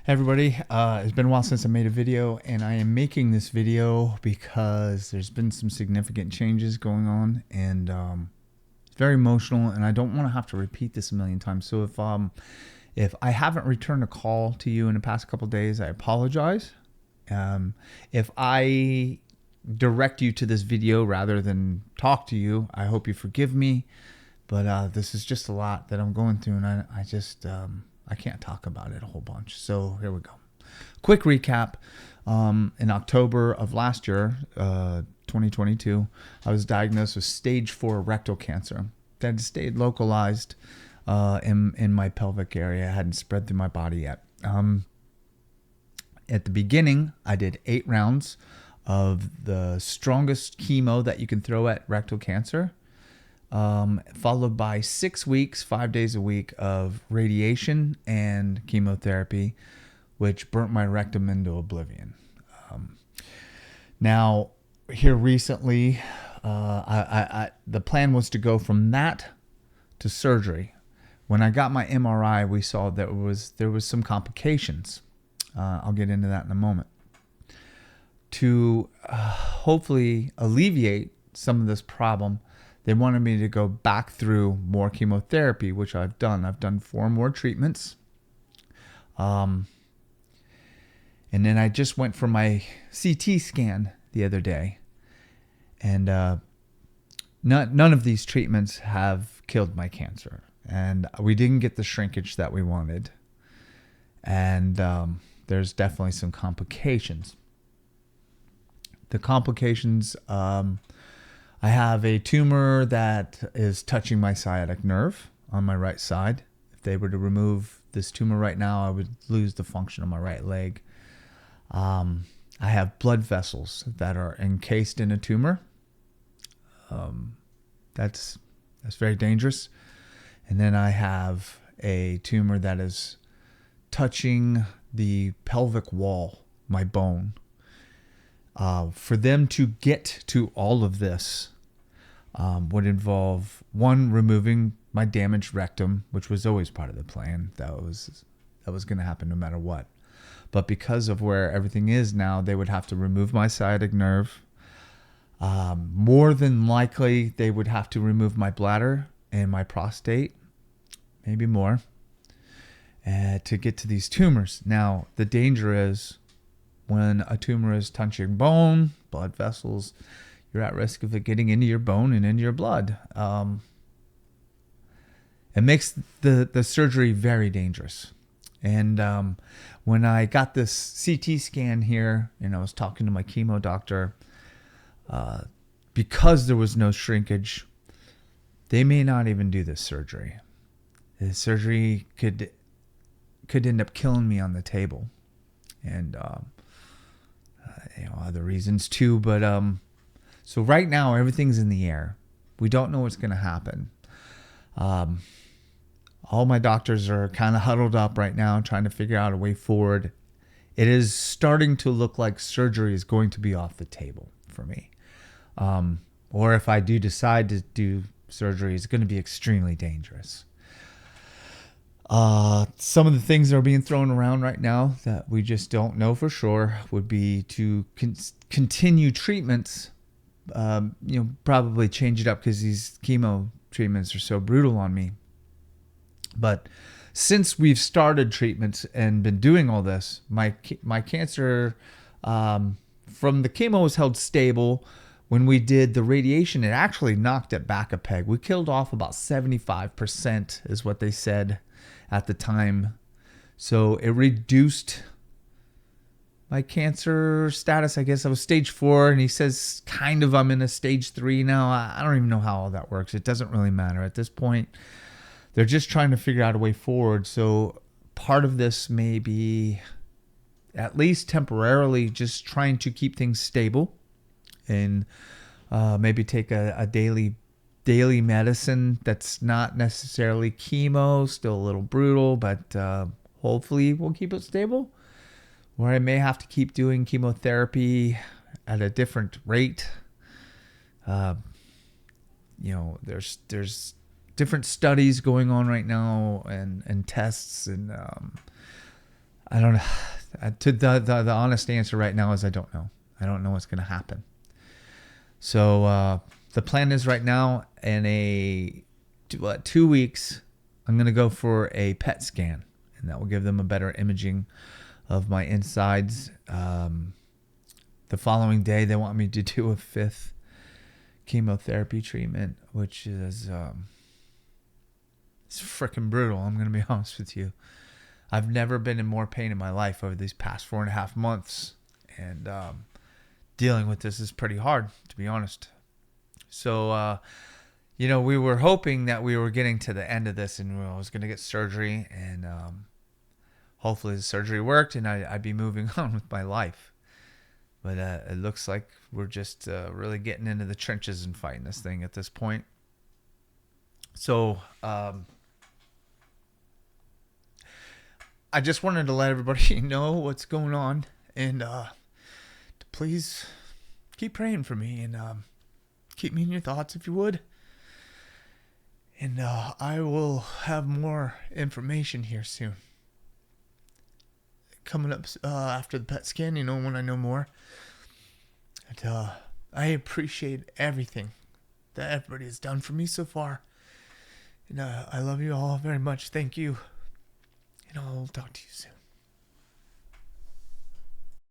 Hey everybody, it's been a while since I made a video, and I am making this video because there's been some significant changes going on, and it's very emotional, and I don't want to have to repeat this a million times. So if I haven't returned a call to you in the past couple of days, I apologize. If I direct you to this video rather than talk to you, I hope you forgive me. But this is just a lot that I'm going through, and I can't talk about it a whole bunch. So here we go. Quick recap. In October of last year, 2022, I was diagnosed with stage 4 rectal cancer that had stayed localized in my pelvic area. It hadn't spread through my body yet. At the beginning, I did 8 rounds of the strongest chemo that you can throw at rectal cancer. Followed by 6 weeks, 5 days a week of radiation and chemotherapy, which burnt my rectum into oblivion. Now, here recently, the plan was to go from that to surgery. When I got my MRI, we saw that there was some complications. I'll get into that in a moment. To hopefully alleviate some of this problem, they wanted me to go back through more chemotherapy, which I've done. I've done 4 more treatments. And then I just went for my CT scan the other day. And none of these treatments have killed my cancer. And we didn't get the shrinkage that we wanted. And there's definitely some complications. The complications... I have a tumor that is touching my sciatic nerve on my right side. If they were to remove this tumor right now, I would lose the function of my right leg. I have blood vessels that are encased in a tumor. That's very dangerous. And then I have a tumor that is touching the pelvic wall, my bone. For them to get to all of this would involve, one, removing my damaged rectum, which was always part of the plan. That was going to happen no matter what. But because of where everything is now, they would have to remove my sciatic nerve. More than likely, they would have to remove my bladder and my prostate, maybe more, to get to these tumors. Now, the danger is, when a tumor is touching bone, blood vessels, you're at risk of it getting into your bone and into your blood. It makes the surgery very dangerous. And when I got this CT scan here, and I was talking to my chemo doctor, because there was no shrinkage, they may not even do this surgery. The surgery could end up killing me on the table. And other reasons too, but so right now everything's in the air. We don't know what's going to happen. All my doctors are kind of huddled up right now, trying to figure out a way forward. It is starting to look like surgery is going to be off the table for me, or if I do decide to do surgery, it's going to be extremely dangerous. Some of the things that are being thrown around right now that we just don't know for sure would be to continue treatments, probably change it up because these chemo treatments are so brutal on me. But since we've started treatments and been doing all this, my cancer from the chemo was held stable. When we did the radiation, it actually knocked it back a peg. We killed off about 75% is what they said at the time. So it reduced my cancer status. I guess I was stage 4, and he says kind of I'm in a stage 3 now. I don't even know how all that works. It doesn't really matter at this point. They're just trying to figure out a way forward. So part of this may be, at least temporarily, just trying to keep things stable, and maybe take a daily medicine that's not necessarily chemo, still a little brutal, but hopefully we'll keep it stable. Or I may have to keep doing chemotherapy at a different rate. There's different studies going on right now, and tests, and I don't know. To the honest answer right now is I don't know. I don't know what's going to happen. So the plan is right now in 2 weeks, I'm going to go for a PET scan, and that will give them a better imaging of my insides. The following day, they want me to do a 5th chemotherapy treatment, which is it's freaking brutal. I'm going to be honest with you. I've never been in more pain in my life over these past 4.5 months, and dealing with this is pretty hard, to be honest. So, we were hoping that we were getting to the end of this, and I was going to get surgery, and hopefully the surgery worked, and I'd be moving on with my life. But it looks like we're just really getting into the trenches and fighting this thing at this point. So, I just wanted to let everybody know what's going on, and to please keep praying for me, and keep me in your thoughts if you would. And I will have more information here soon. Coming up after the PET scan, when I know more. And I appreciate everything that everybody has done for me so far. And I love you all very much. Thank you. And I'll talk to you soon.